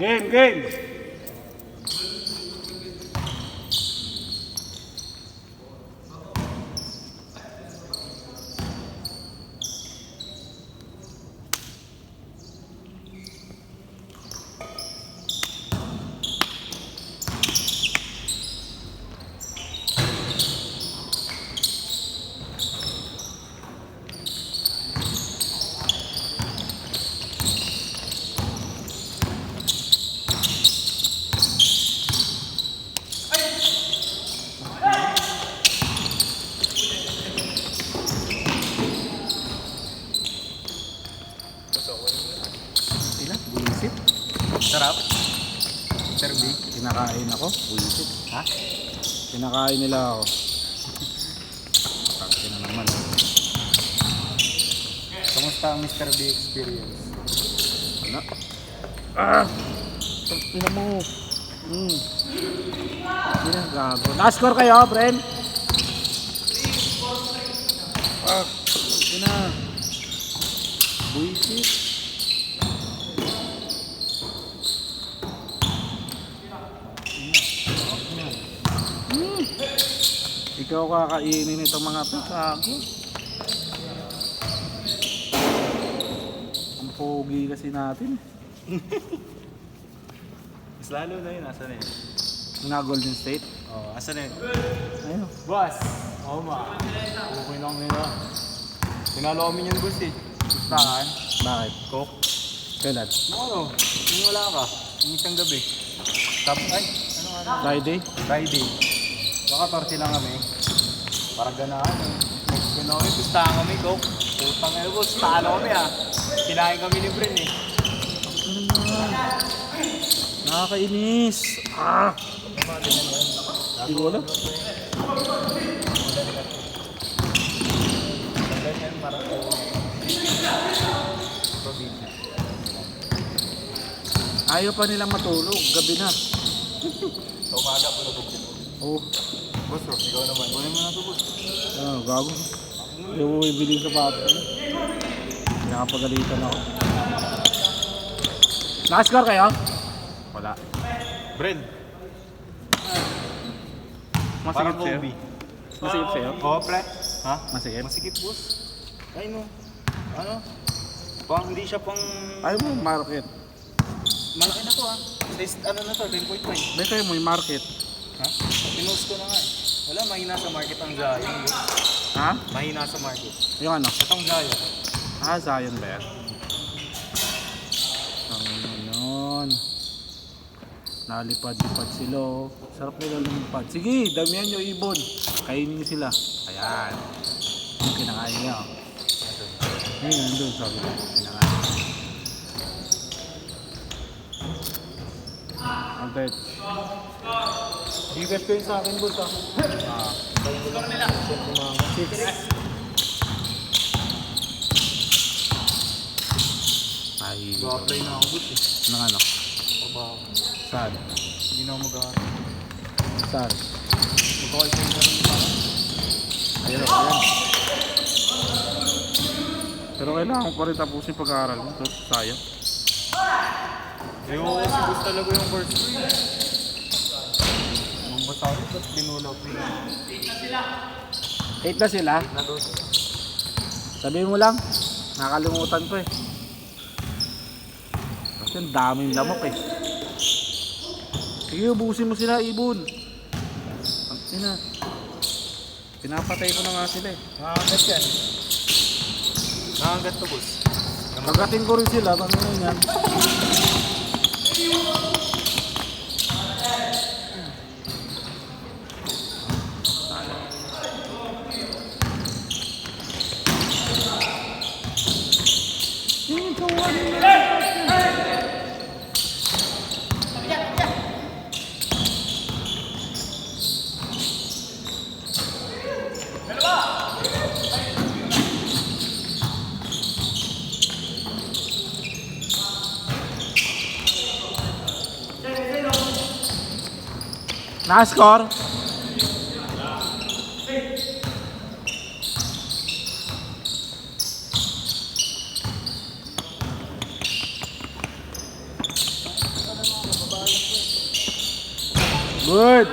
Game, game. Sarap. Serbi. Kinakain ako. Buisit. Ha? Kinakain nila ako. Kasi na naman. Kamusta ang Mr. B experience? Ano? Ah! Ina mo. Hindi na gago. Nakascore kayo, Bren? Ah! Hindi na. Buisit. Ikaw kakainin itong mga to, gago. Ang pogi kasi natin. Mas lalo na yun. Asan na yun? Na Golden State. Oh, asan na yun? Ayun. Boss! Oo ma. Okay lang nila. Tinalo kami yan, boss eh. Gustahan? Bakit? Coke? Kailan? Ano? Yung wala ka. Yung isang gabi. Ay, ano nga na? Friday? Friday. Baka 14 lang kami. Parang ganahan eh. Gano'n kami, gustahan kami, Coke. Putang ina, boss. Talo kami ah. Kinain kami ni Bren eh. Ano na? Nakakainis. Ah! Hindi ko alam. Ganyan, parang probinsya. Ayaw pa nilang matulog. Gabi na. Sa umaga, pulubog din. Oh. Boss, bro, ikaw naman. Kunin mo na ito, boss. Ah, gago. Hindi mo ibili sa sapatos. Nakapagalitan ako. Nakascore kayo? Wala. Bren, Masikip parang sa'yo? Kobe. Masikip sa'yo? Oo, pre. Ha? Masikip? Masikip, boss. Ay mo. Ano? Pang hindi siya pang... Ayaw mo market. Malaki na to ah. Size, ano na to, 10.5. May kayo mo yung market. Ha? Pinost ko na nga eh. Wala, mahina sa market ang Zion. Boss. Ha? Mahina sa market. Yung ano? Itong Zion. Ah, Zion ba yan? Ang nun. Nalipad-lipad sila. Oh. Sarap nila lumipad. Sige, damihan nyo ibon. Kainin nyo sila. Ayan. Yung kinakain niya. Oh. Ayun, nandun sabi ko. Kinakain. Albert. Bigas ko yun sa akin, boss ah. Score nila. 6. Ay, Go-apply na ako, boss eh. nang ano? Pabaho. Saan? Hindi na ako mag-aaral. Saan? Mag-call center rin pa. Ayun, ayan. Pero kailangan ko pa rin tapusin pag-aaral mo. So, sayang. Ayoko kasi gusto talaga yung first ko eh. Nung basa ulit, ba't binulaw ko yun? 8 na sila. Na doon. Sabihin mo lang. Nakalimutan ko eh. Kasi ang daming lamok eh. Sige, ubusin mo sila, ibon. Ang ina. Pinapatay ko na nga sila eh. Nakagat yan. Nakagat to, boss. Pagkating ko rin sila, ano na yan. Nakascore? Good.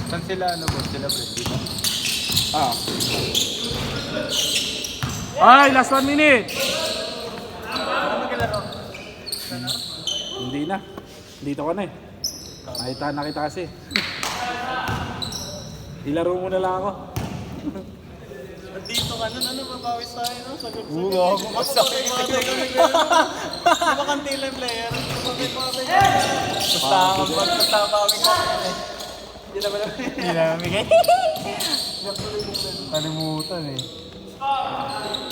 Saan sila, ano boss? Sila friend dito? Ah. Ay, last 1 minute. Ano magkalaro? Hindi na. Dito ka na eh. Nakita na kita kasi. Ilaro mo na lang ako. Dito ka nun, ano, mabawis tayo, no? Sagot sa Oo, ako masakit. Di ba kantila player? Basta ako, basta mawing ko. Hindi naman naman. Hindi na mamigay. Kalimutan eh.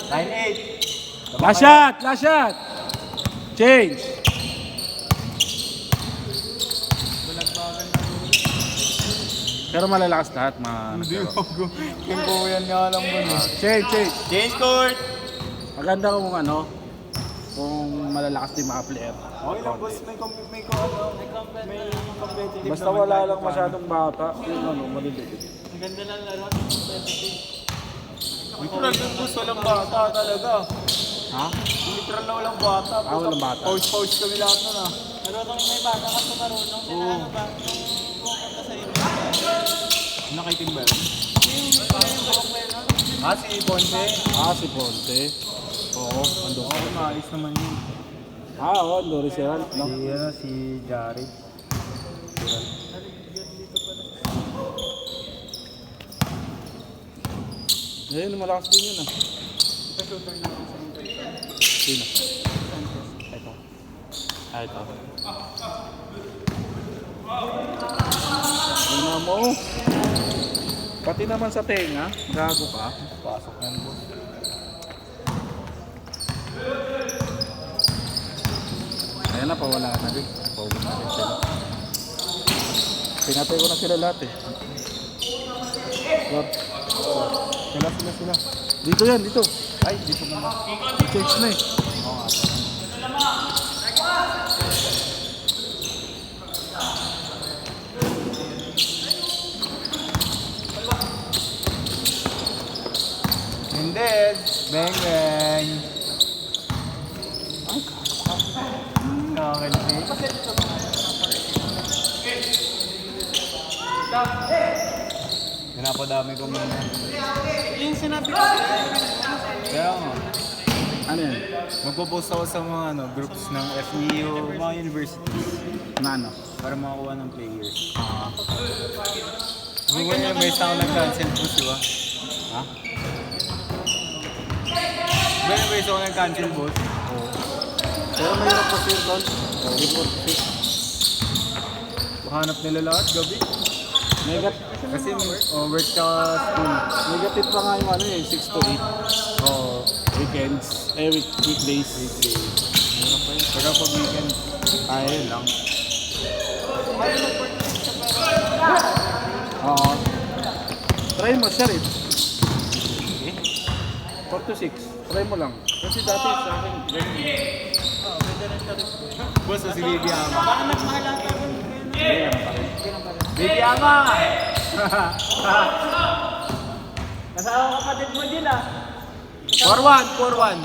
9-8. Last shot! Last shot! Change! Pero malalakas lahat, Hindi nagsaro. ako. Yung kuyan nga lang ba eh. Change, change. Change court! Maganda kung ano, kung malalakas din mga player. Okay lang boss, may competitive Basta naman wala tayo lang pa. masyadong bata, yung ano, maliliit. Ang ganda ng laro, competitive. Literal lang boss, walang bata talaga. Ha? Literal na walang bata. Walang bata. Pause kami lahat nun ah. Marunong may bata ka sa marunong. Sila ano ba? Yung pupunta sa inyo. Nakaitim ba yun? Yung buhok ba yun, no? Ah, si Ponce. Ah, si Ponte. Oo, ando. Oo, maayos naman yun. Ah, oo, ando rin si Ralph, no? Si Jared. Ayun, malakas din yun, ah. Sino? Ito. Ah, ito. Ano mo? Pati naman sa tenga, gago ka. Pasok yan boss. Ayan na, pawala na rin. Pawala na rin sila. Pinatay ko na sila lahat eh. Lord. Sila. Dito yan, dito. Ay, dito naman. I-change na eh. Oo nga. Hindi. Bang bang. Nakakaliti. Pinapadami ko muna. Yung sinabi ko Kaya nga. Ano yan? Magpo-post ako sa mga groups ng FEU, mga universities Na ano? para makakuha ng players. Hindi ko niya may ako nag-cancel po, di ba? Ha? May ako nag-cancel boss. Oo. Pero mayroon pa siya doon. Report fix. Hanap nila lahat, gabi. Kasi work ka school. Negative pa nga yung ano eh, 6 to 8. Oo. Weekends. Weekdays. Pero pag weekend, Ayun lang. Oo. Try mo, share it. 4 to 6. Try mo lang. Kasi dati sa akin, ganun. boss, si Baby Ama. baka nagmahalata ko. Ganyan pa rin. Baby Ama! Kasama kapatid mo din ah. 4-1.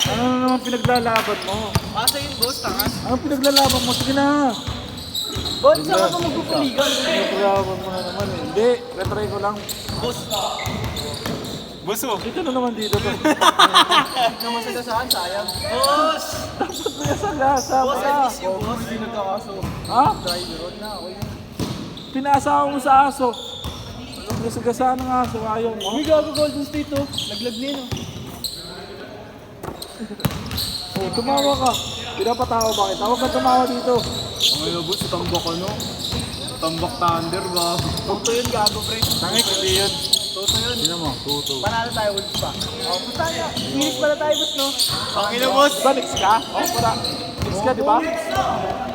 Ano na naman pinaglalaban mo? Pasa yun, boss, tangas. Ano pinaglalaban mo? Sige na. Boss, saan ka magpupuligan? Pinaglalaban mo na naman eh. Hindi, retry ko lang. Boss, Buso! Dito na naman dito to. naman sa gasaan, sayang. Boss! Dapat mo yung sagasa Boss, I pa. miss you, boss. Hindi nagkakaso. Ha? Driver on na, okay. Pinaasawa mo sa aso. Nasagasaan ng aso, ayaw mo. Uy, gago Golden State oh. Laglag din oh. Oh, tumawa ka. Pinapatawa ba kita? Huwag ka tumawa dito. Ang ilabot, tambak ano? Tambak thunder ba? Toto yun, gago, pre. Tangik, hindi yun. Toto yun. Sino mo? Tuto. Panalo tayo, Wolves pa. Oh, basta tayo. Phoenix pala tayo, boss, no? Ang ina boss! Diba Nix ka? Oo, para. Nix ka, di ba?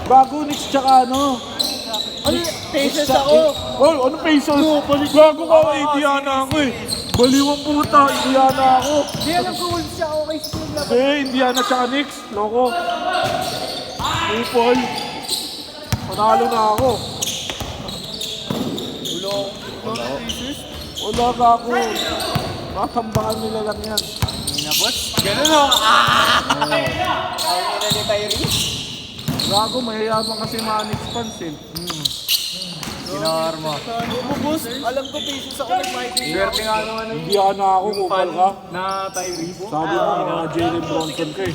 Bago Nix tsaka ano? Ano, patience ako. Oh, ano pesos? Gago ka, Indiana ako eh. Baliwang puta, Indiana ako. Hindi alam ko Wolves siya, okay sa team laban. Eh, Indiana tsaka Nix. Loko. Upol. Panalo na ako. Ulo. Wala ka ako. Katambakan nila lang yan. Hindi na, boss. Ganun o. Ang ina ni Tyrese. Gago, mayayaman kasi Manix fans eh. Ginawar mo. Boss, alam ko pieces ako nag-migrate. Swerte nga naman ng Hindi na ako, kupal ka. na Tyrese. Sabi mo, mga Jalen Bronson ka eh.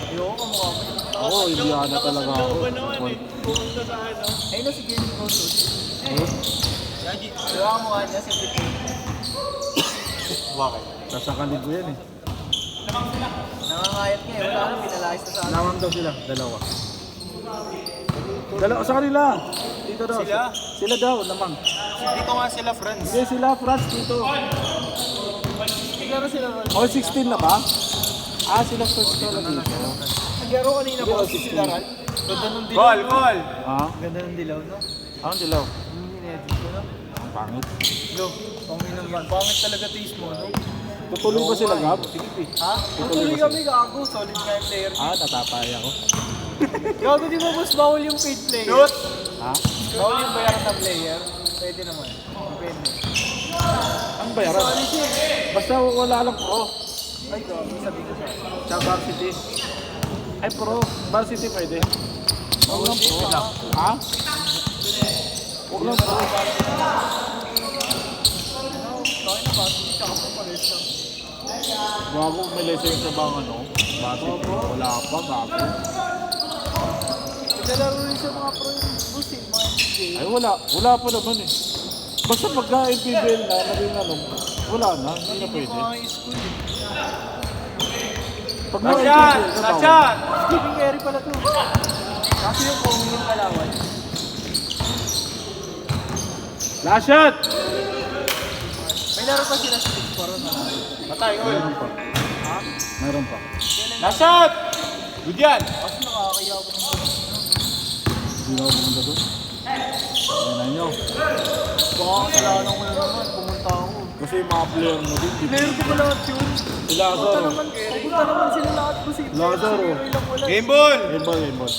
Ayoko, kamukha mo. Oo, hindi na talaga ako. Looban naman eh. Pumunta sa ano. Ayun na si Jalen Bronson. Yagi. Diba ang mukha niya si Pico? Bakit? Sasakalin ko yan eh. Nangangayat nga eh. Wala akong pinalayas na sa akin. Nawang daw sila, dalawa. Dalawa sa kanila. Dito daw. Sila? Sila daw, namang. Dito nga sila, friends. Hindi sila, France dito. Naglaro sila ron. O, 16 na ba? Ah, sila first ko lang dito. Naglaro kanina Hindi, ba oh, si 16. sila Ran? Ganda ng dilaw. Call, call! Ha? Ganda ng dilaw, no? Ang dilaw. Hinedit ko, no? Ang pangit. Lo, panginang yan. Pangit talaga taste mo, no? Tutuloy ba sila, Gab? Sige, pi. Ha? Tutuloy kami, gago. Solid nga yung player. Ah, natapay ako. Gago, di ba boss, bawal yung paid player? Shoot! Ha? Bawal yung bayaran na player? Pwede naman. Depende. Ang bayaran? Basta wala lang pro. Ay, gago, sabi ko siya. Sa varsity. Ay, pro. Varsity pwede. Huwag lang pro. Ha? Huwag lang pro. Kaya na ba? Tsaka pa pares lang. Bago may lesson sa bang ano? Varsity. Wala pa, gago. Naglalaro rin sa mga pro yung boss eh, mga NBA. Ay, wala. Wala pa naman eh. Basta pagka MPBL na, naging ano, wala na. Hindi na pwede. Mga high school eh. Pag mga MPBL, natawag. Stephen Curry pala to. Kasi yung Kobe yung kalawan. Last shot! May laro pa sila sa 6 para na. Patay, oy. Meron pa. Ha? Meron pa. Last shot! Good yan! Kasi nakakaya ako ng Hindi na ako pumunta doon. Ayan na nyo. baka kasalanan ko na naman. Pumunta ako. Kasi yung mga player mo din. Player ko pa lahat yun. Si Lazaro. Pumunta naman sila lahat. Kasi Lazaro. ilang wala. Game ball! Game ball, game ball.